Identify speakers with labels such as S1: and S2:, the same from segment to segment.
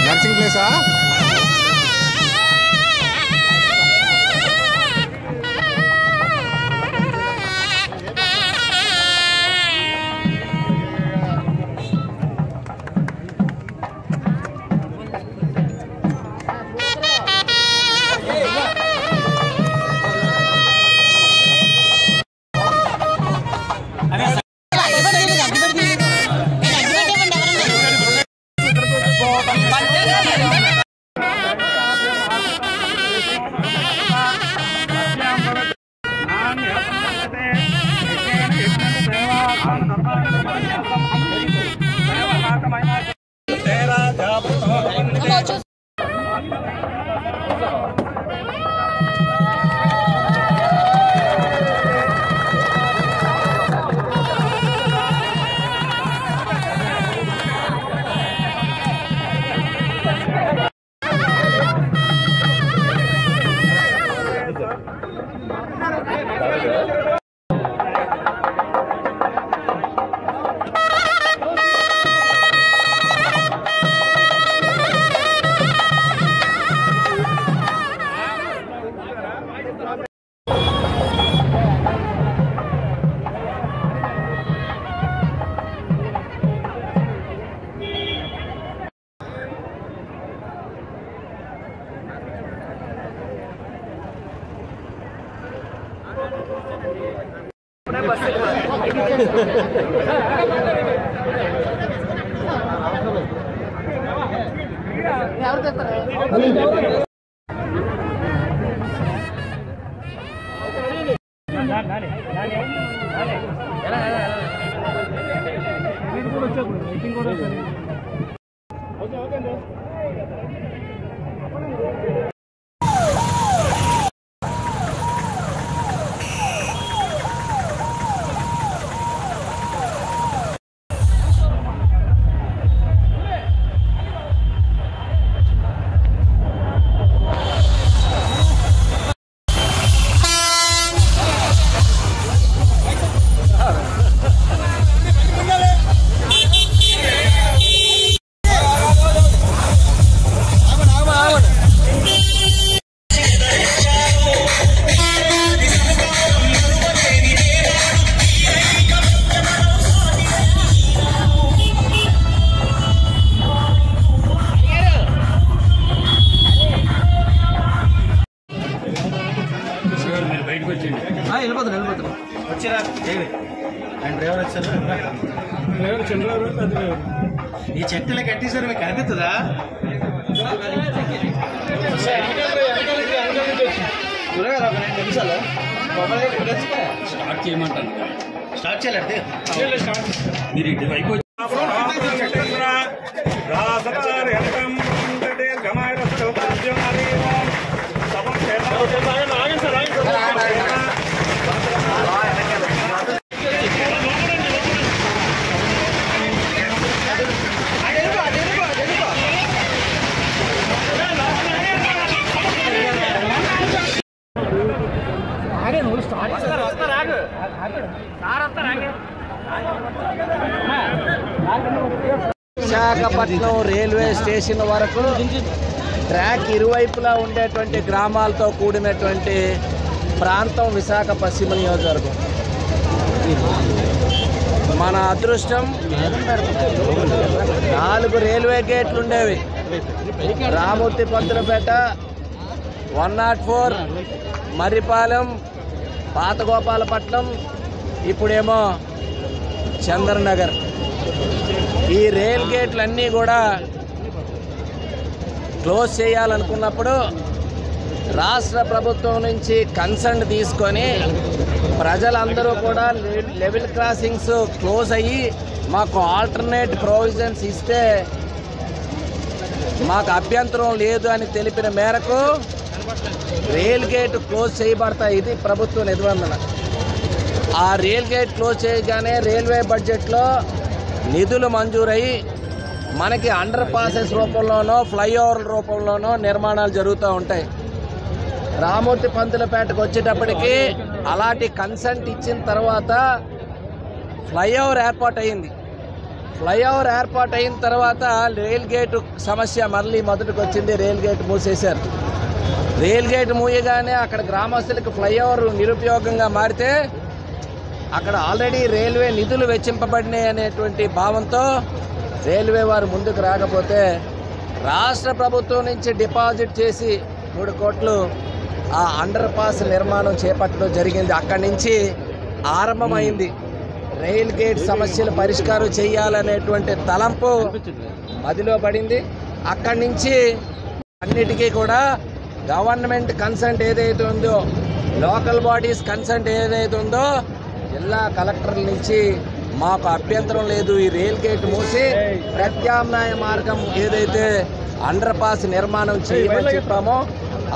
S1: Nursing ప్లేసా?
S2: ఈ చెట్టులో కట్టేసారు మీకు కనిపిస్తుందా? స్టార్ట్ చేయమంటాను. స్టార్ట్ చేయాలంటే మీరు ఇటు వైపు
S3: విశాఖపట్నం రైల్వే స్టేషన్ వరకు ట్రాక్ ఇరువైపులా ఉండేటువంటి గ్రామాలతో కూడినటువంటి ప్రాంతం విశాఖ పశ్చిమ నియోజకవర్గం. మన అదృష్టం 4 రైల్వే గేట్లు ఉండేవి. రామూర్తి పంతులపేట, 104, మర్రిపాలెం, పాతగోపాలపట్నం, ఇప్పుడేమో చంద్రనగర్. ఈ రైల్ గేట్లన్నీ కూడా క్లోజ్ చేయాలనుకున్నప్పుడు రాష్ట్ర ప్రభుత్వం నుంచి కన్సర్న్ తీసుకొని ప్రజలందరూ కూడా లెవెల్ క్రాసింగ్స్ క్లోజ్ అయ్యి మాకు ఆల్టర్నేట్ ప్రొవిజన్స్ ఇస్తే మాకు అభ్యంతరం లేదు అని తెలిపిన మేరకు రైల్ గేట్ క్లోజ్ చేయబడతాయి. ఇది ప్రభుత్వ నిబంధన. ఆ రైల్ గేట్ క్లోజ్ చేయగానే రైల్వే బడ్జెట్లో నిధులు మంజూరయ్యి మనకి అండర్ పాసెస్ రూపంలోనో ఫ్లైఓవర్ల రూపంలోనో నిర్మాణాలు జరుగుతూ ఉంటాయి. రామూర్తి పంతులపేటకు వచ్చేటప్పటికి అలాంటి కన్సెంట్ ఇచ్చిన తర్వాత ఫ్లైఓవర్ ఏర్పాటు అయింది. ఫ్లైఓవర్ ఏర్పాటు అయిన తర్వాత రైల్ గేటు సమస్య మళ్ళీ మొదటికి వచ్చింది. రైల్ గేట్ మూసేశారు. రైల్ గేట్ మూయగానే అక్కడ గ్రామస్తులకు ఫ్లైఓవర్ నిరుపయోగంగా మారితే అక్కడ ఆల్రెడీ రైల్వే నిధులు వెచ్చింపబడినాయి అనేటువంటి భావంతో రైల్వే వారు ముందుకు రాకపోతే రాష్ట్ర ప్రభుత్వం నుంచి డిపాజిట్ చేసి 3 కోట్లు ఆ అండర్ పాస్ నిర్మాణం చేపట్టడం జరిగింది. అక్కడి నుంచి ఆరంభమైంది. రైల్ గేట్ సమస్యలు పరిష్కారం చేయాలనేటువంటి తలంపు మదిలో పడింది. అక్కడి నుంచి అన్నిటికీ కూడా గవర్నమెంట్ కన్సెంట్ ఏదైతే ఉందో, లోకల్ బాడీస్ కన్సెంట్ ఏదైతే ఉందో, జిల్లా కలెక్టర్ల నుంచి మాకు అభ్యంతరం లేదు, ఈ రైల్ గేట్ మూసి ప్రత్యామ్నాయ మార్గం ఏదైతే అండర్ పాస్ నిర్మాణం చేయమని చెప్పామో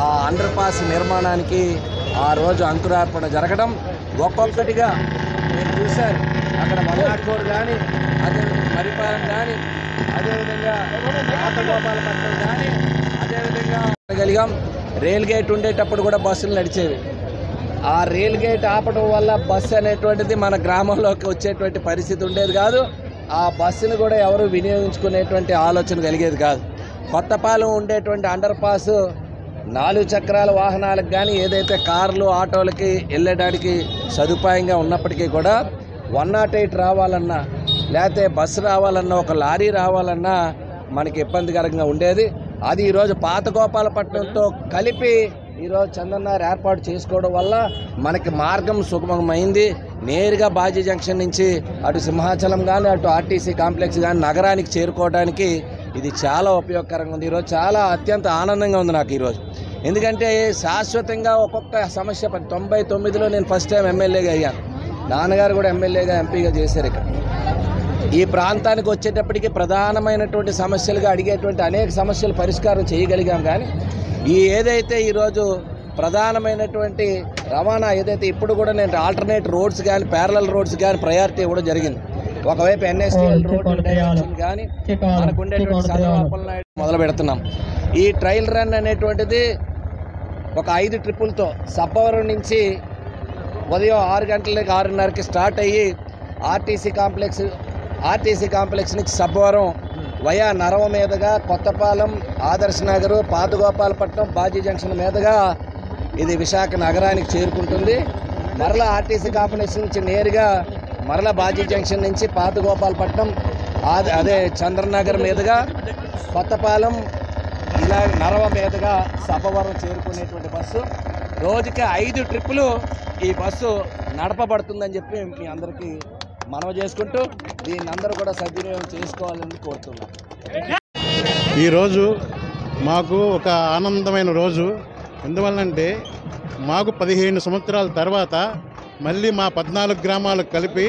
S3: ఆ అండర్ పాస్ నిర్మాణానికి ఆ రోజు అంకురార్పణ జరగడం. ఒక్కొక్కటిగా మీరు చూశారు. అక్కడ 104 కానీ, అదే మరిపాలెం కానీ, అదేవిధంగా రాతగోపాలపట్నం కానీ, అదేవిధంగా గలిగాం. రైల్ గేట్ ఉండేటప్పుడు కూడా బస్సులు నడిచేవి. ఆ రైల్ గేట్ ఆపడం వల్ల బస్సు అనేటువంటిది మన గ్రామంలోకి వచ్చేటువంటి పరిస్థితి ఉండేది కాదు. ఆ బస్సును కూడా ఎవరు వినియోగించుకునేటువంటి ఆలోచన కలిగేది కాదు. కొత్తపాలెం ఉండేటువంటి అండర్ పాస్ 4 చక్రాల వాహనాలకు కానీ, ఏదైతే కార్లు ఆటోలకి వెళ్ళడానికి సదుపాయంగా ఉన్నప్పటికీ కూడా 108 రావాలన్నా, లేకపోతే బస్సు రావాలన్నా, ఒక లారీ రావాలన్నా మనకి ఇబ్బందికరంగా ఉండేది. అది ఈరోజు పాత గోపాలపట్నంతో కలిపి ఈరోజు చందన్నార్ ఏర్పాటు చేసుకోవడం వల్ల మనకి మార్గం సుగమమైంది. నేరుగా బాజీ జంక్షన్ నుంచి అటు సింహాచలం కానీ, అటు ఆర్టీసీ కాంప్లెక్స్ కానీ నగరానికి చేరుకోవడానికి ఇది చాలా ఉపయోగకరంగా ఉంది. ఈరోజు చాలా అత్యంత ఆనందంగా ఉంది నాకు ఈరోజు. ఎందుకంటే శాశ్వతంగా ఒక్కొక్క సమస్య 99లో నేను ఫస్ట్ టైం ఎమ్మెల్యేగా అయ్యాను. నాన్నగారు కూడా ఎమ్మెల్యేగా ఎంపీగా చేశారు. ఇక్కడ ఈ ప్రాంతానికి వచ్చేటప్పటికి ప్రధానమైనటువంటి సమస్యలుగా అడిగేటువంటి అనేక సమస్యలు పరిష్కారం చేయగలిగాం. కానీ ఈ ఏదైతే ఈరోజు ప్రధానమైనటువంటి రవాణా ఏదైతే ఇప్పుడు కూడా నేను ఆల్టర్నేట్ రోడ్స్ కానీ, ప్యారలల్ రోడ్స్ కానీ ప్రయారిటీ ఇవ్వడం జరిగింది. ఒకవైపు ఎన్ఎస్టీఎల్ రోడ్ డైరెక్షన్ కానీ మనకు ఉండేటువంటి చంద్రబాబు నాయుడు మొదలు పెడుతున్నాం. ఈ ట్రయల్ రన్ అనేటువంటిది ఒక 5 ట్రిప్పులతో సబ్బవరం నుంచి ఉదయం 6 గంటలకి 6:30కి స్టార్ట్ అయ్యి ఆర్టీసీ కాంప్లెక్స్ నుంచి సబ్బవరం వయా నరవ మీదుగా కొత్తపాలెం, ఆదర్శ్ నగరు, పాతగోపాలపట్నం, బాజీ జంక్షన్ మీదుగా ఇది విశాఖ నగరానికి చేరుకుంటుంది. మరలా ఆర్టీసీ కాంప్లెక్స్ నుంచి నేరుగా మరలా బాజీ జంక్షన్ నుంచి పాతగోపాలపట్నం, అదే చంద్రనగర్ మీదుగా కొత్తపాలెం, ఇలా నరవ మీదుగా సబ్బవరం చేరుకునేటువంటి బస్సు. రోజుకి 5 ట్రిప్పులు ఈ బస్సు నడపబడుతుందని చెప్పి మీ అందరికీ మనవి చేసుకుంటూ దీన్ని అందరూ కూడా సద్వినియోగం చేసుకోవాలని కోరుతున్నాం.
S1: ఈరోజు మాకు ఒక ఆనందమైన రోజు. ఎందువల్లంటే మాకు 15 సంవత్సరాల తర్వాత మళ్ళీ మా 14 గ్రామాలకు కలిపి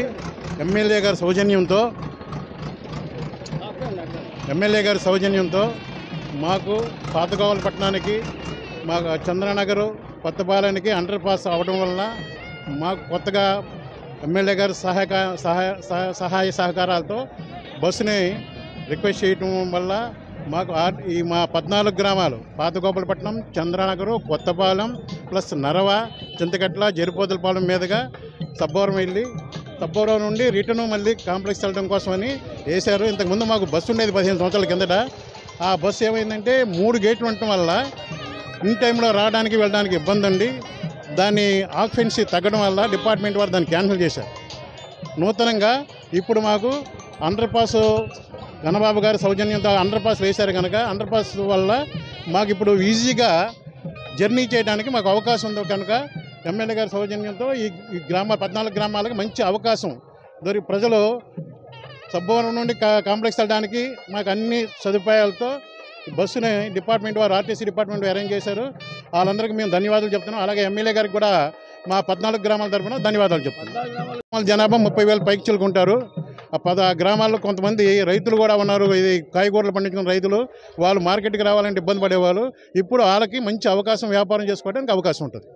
S1: ఎమ్మెల్యే గారి సౌజన్యంతో మాకు పాతగోపాలపట్నానికి, మాకు చంద్రనగరు, కొత్తపాలెనికి అండర్ పాస్ అవ్వడం వలన మాకు కొత్తగా ఎమ్మెల్యే గారి సహాయ సహకారాలతో బస్సుని రిక్వెస్ట్ చేయటం వల్ల మాకు మా 14 గ్రామాలు పాతగోపాలపట్నం, చంద్రనగరు, కొత్తపాలెం ప్లస్ నరవ, చింతకట్ల, జరిపోతులపాలెం మీదుగా సబ్బవరం వెళ్ళి సబ్బవరం నుండి రిటర్న్ మళ్ళీ కాంప్లెక్స్ వెళ్ళడం కోసమని వేశారు. ఇంతకుముందు మాకు బస్సు ఉండేది 15 సంవత్సరాల కిందట. ఆ బస్సు ఏమైందంటే 3 గేట్లు ఉండటం వల్ల ఇన్ టైంలో రావడానికి వెళ్ళడానికి ఇబ్బంది అండి. దాన్ని ఆక్యుపెన్సీ తగ్గడం వల్ల డిపార్ట్మెంట్ వారు దాన్ని క్యాన్సిల్ చేశారు. నూతనంగా ఇప్పుడు మాకు అండర్ పాస్ గణబాబు గారి సౌజన్యంతో అండర్ పాస్ వేశారు కనుక అండర్ పాస్ వల్ల మాకు ఇప్పుడు ఈజీగా జర్నీ చేయడానికి మాకు అవకాశం ఉంది కనుక ఎమ్మెల్యే గారి సౌజన్యంతో ఈ 14 గ్రామాలకు మంచి అవకాశం దొరికి ప్రజలు సబ్బవరం నుండి కాంప్లెక్స్ వెళ్ళడానికి మాకు అన్ని సదుపాయాలతో బస్సుని డిపార్ట్మెంట్ వారు, ఆర్టీసీ డిపార్ట్మెంట్ అరేంజ్ చేశారు. వాళ్ళందరికీ మేము ధన్యవాదాలు చెప్తున్నాం. అలాగే ఎమ్మెల్యే గారికి కూడా మా 14 గ్రామాల తరఫున ధన్యవాదాలు చెప్తున్నాం. జనాభా 30,000 పైకి చిలుకుంటారు. ఆ గ్రామాల్లో కొంతమంది రైతులు కూడా ఉన్నారు. ఇది కాయగూరలు పండించుకున్న రైతులు, వాళ్ళు మార్కెట్కి రావాలంటే ఇబ్బంది పడేవాళ్ళు. ఇప్పుడు వాళ్ళకి మంచి అవకాశం, వ్యాపారం చేసుకోవడానికి అవకాశం ఉంటుంది.